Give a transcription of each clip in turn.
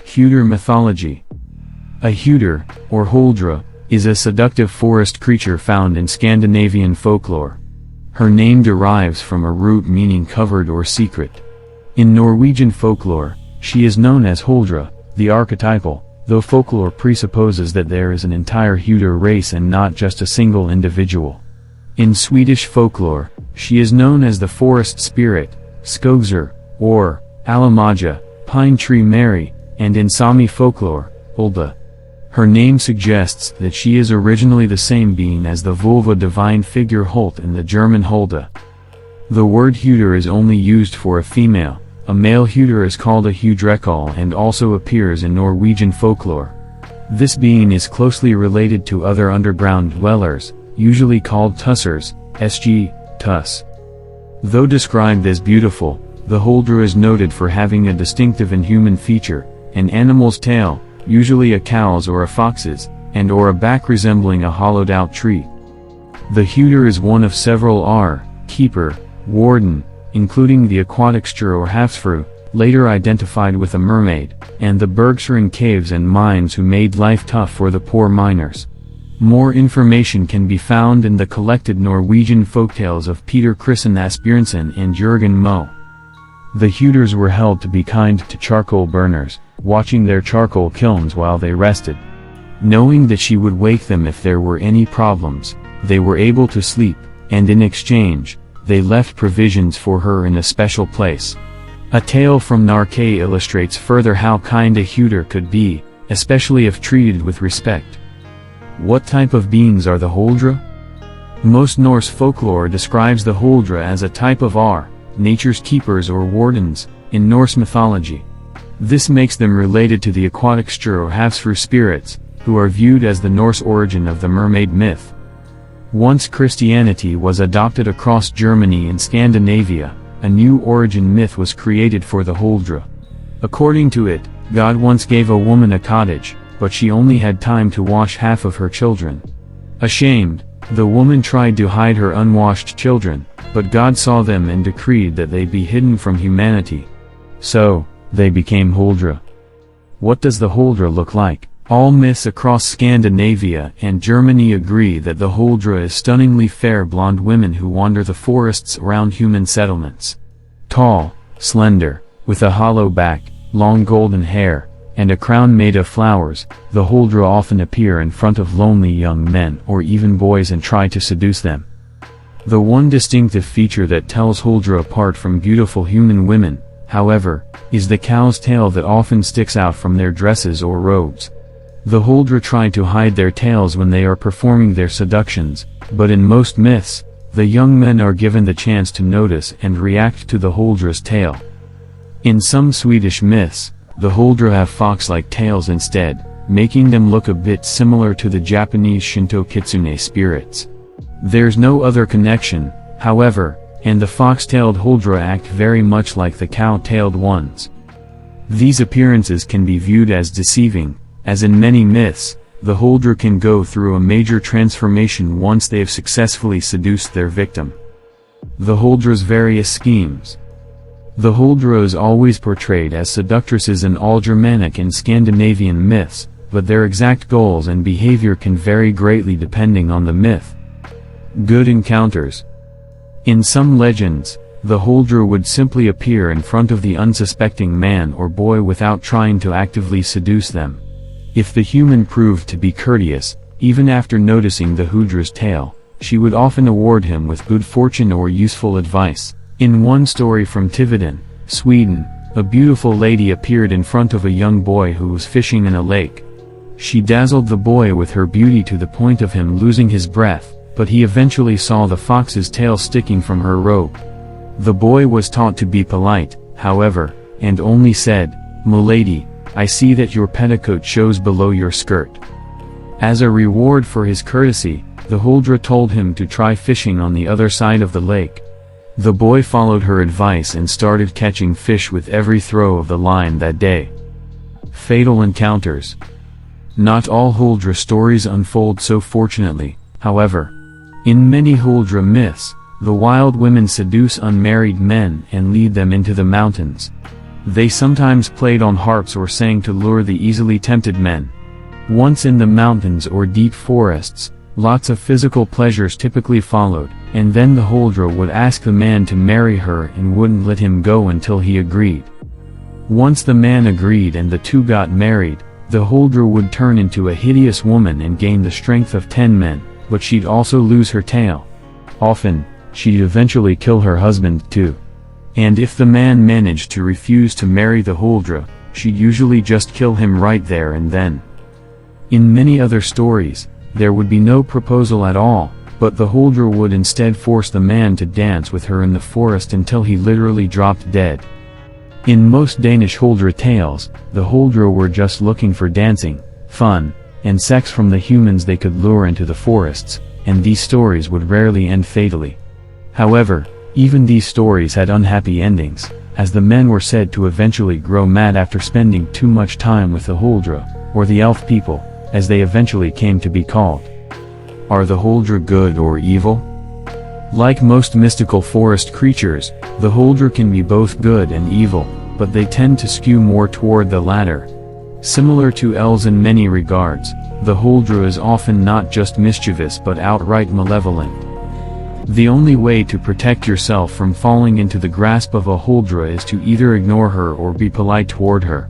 Huldra Mythology. A hulder, or huldra, is a seductive forest creature found in Scandinavian folklore. Her name derives from a root meaning covered or secret. In Norwegian folklore, she is known as Huldra, the archetypal, though folklore presupposes that there is an entire hulder race and not just a single individual. In Swedish folklore, she is known as the forest spirit, Skogser, or Alamaja, Pine Tree Mary, and in Sami folklore, Hulda. Her name suggests that she is originally the same being as the vulva divine figure Hult in the German Hulda. The word hulder is only used for a female. A male hulder is called a hudrekal and also appears in Norwegian folklore. This being is closely related to other underground dwellers, usually called tussers, sg, tuss. Though described as beautiful, the huldra is noted for having a distinctive inhuman feature, an animal's tail, usually a cow's or a fox's, and or a back resembling a hollowed-out tree. The hulder is one of several keeper, warden, including the aquatic stur or havsfru, later identified with a mermaid, and the bergsuring caves and mines who made life tough for the poor miners. More information can be found in the collected Norwegian folktales of Peter Christen Asbjørnsen and Jørgen Moe. The hulders were held to be kind to charcoal burners, watching their charcoal kilns while they rested. Knowing that she would wake them if there were any problems, they were able to sleep, and in exchange, they left provisions for her in a special place. A tale from Norse illustrates further how kind a hulder could be, especially if treated with respect. What type of beings are the huldra? Most Norse folklore describes the huldra as a type of nature's keepers or wardens, in Norse mythology. This makes them related to the aquatic stur or havsfru spirits, who are viewed as the Norse origin of the mermaid myth. Once Christianity was adopted across Germany and Scandinavia, a new origin myth was created for the huldra. According to it, God once gave a woman a cottage, but she only had time to wash half of her children. Ashamed, the woman tried to hide her unwashed children, but God saw them and decreed that they be hidden from humanity. So, they became huldra. What does the huldra look like? All myths across Scandinavia and Germany agree that the huldra is stunningly fair blonde women who wander the forests around human settlements. Tall, slender, with a hollow back, long golden hair, and a crown made of flowers, the huldra often appear in front of lonely young men or even boys and try to seduce them. The one distinctive feature that tells huldra apart from beautiful human women, however, is the cow's tail that often sticks out from their dresses or robes. The huldra try to hide their tails when they are performing their seductions, but in most myths, the young men are given the chance to notice and react to the huldra's tail. In some Swedish myths, the huldra have fox-like tails instead, making them look a bit similar to the Japanese Shinto kitsune spirits. There's no other connection, however, and the fox-tailed huldra act very much like the cow-tailed ones. These appearances can be viewed as deceiving, as in many myths, the huldra can go through a major transformation once they have successfully seduced their victim. The huldra's various schemes. The huldra is always portrayed as seductresses in all Germanic and Scandinavian myths, but their exact goals and behavior can vary greatly depending on the myth. Good encounters. In some legends, the huldra would simply appear in front of the unsuspecting man or boy without trying to actively seduce them. If the human proved to be courteous, even after noticing the huldra's tail, she would often award him with good fortune or useful advice. In one story from Tiveden, Sweden, a beautiful lady appeared in front of a young boy who was fishing in a lake. She dazzled the boy with her beauty to the point of him losing his breath, but he eventually saw the fox's tail sticking from her robe. The boy was taught to be polite, however, and only said, "Milady, I see that your petticoat shows below your skirt." As a reward for his courtesy, the huldra told him to try fishing on the other side of the lake. The boy followed her advice and started catching fish with every throw of the line that day. Fatal encounters. Not all huldra stories unfold so fortunately, however. In many huldra myths, the wild women seduce unmarried men and lead them into the mountains. They sometimes played on harps or sang to lure the easily tempted men. Once in the mountains or deep forests, lots of physical pleasures typically followed, and then the Huldra would ask the man to marry her and wouldn't let him go until he agreed. Once the man agreed and the two got married, the Huldra would turn into a hideous woman and gain the strength of 10 men, but she'd also lose her tail. Often, she'd eventually kill her husband too. And if the man managed to refuse to marry the Huldra, she'd usually just kill him right there and then. In many other stories, there would be no proposal at all, but the Huldra would instead force the man to dance with her in the forest until he literally dropped dead. In most Danish Huldra tales, the Huldra were just looking for dancing, fun, and sex from the humans they could lure into the forests, and these stories would rarely end fatally. However, even these stories had unhappy endings, as the men were said to eventually grow mad after spending too much time with the Huldra, or the elf people, as they eventually came to be called. Are the Huldra good or evil? Like most mystical forest creatures, the Huldra can be both good and evil, but they tend to skew more toward the latter. Similar to elves in many regards, the Huldra is often not just mischievous but outright malevolent. The only way to protect yourself from falling into the grasp of a Huldra is to either ignore her or be polite toward her.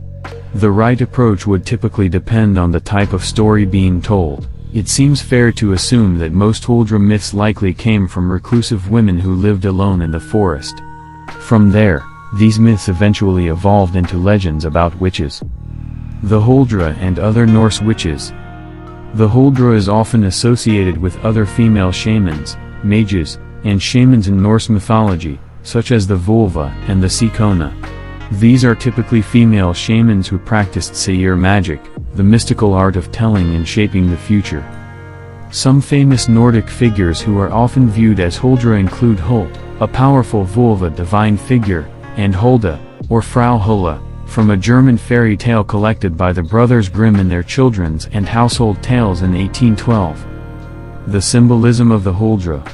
The right approach would typically depend on the type of story being told. It seems fair to assume that most Huldra myths likely came from reclusive women who lived alone in the forest. From there, these myths eventually evolved into legends about witches. The Huldra and other Norse witches. The Huldra is often associated with other female shamans, mages, and shamans in Norse mythology, such as the Volva and the Sikona. These are typically female shamans who practiced seer magic, the mystical art of telling and shaping the future. Some famous Nordic figures who are often viewed as Huldra include Huld, a powerful Volva divine figure, and Hulda, or Frau Hulla, from a German fairy tale collected by the Brothers Grimm in their Children's and Household Tales in 1812. The symbolism of the Huldra.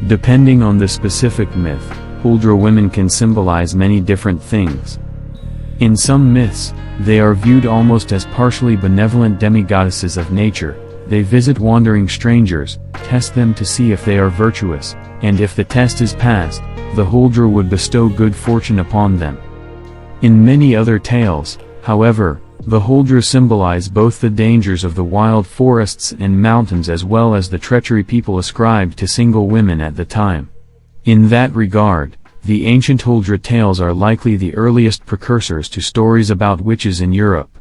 Depending on the specific myth, Huldra women can symbolize many different things. In some myths, they are viewed almost as partially benevolent demigoddesses of nature. They visit wandering strangers, test them to see if they are virtuous, and if the test is passed, the Huldra would bestow good fortune upon them. In many other tales, however, the Huldra symbolize both the dangers of the wild forests and mountains as well as the treachery people ascribed to single women at the time. In that regard, the ancient Huldra tales are likely the earliest precursors to stories about witches in Europe.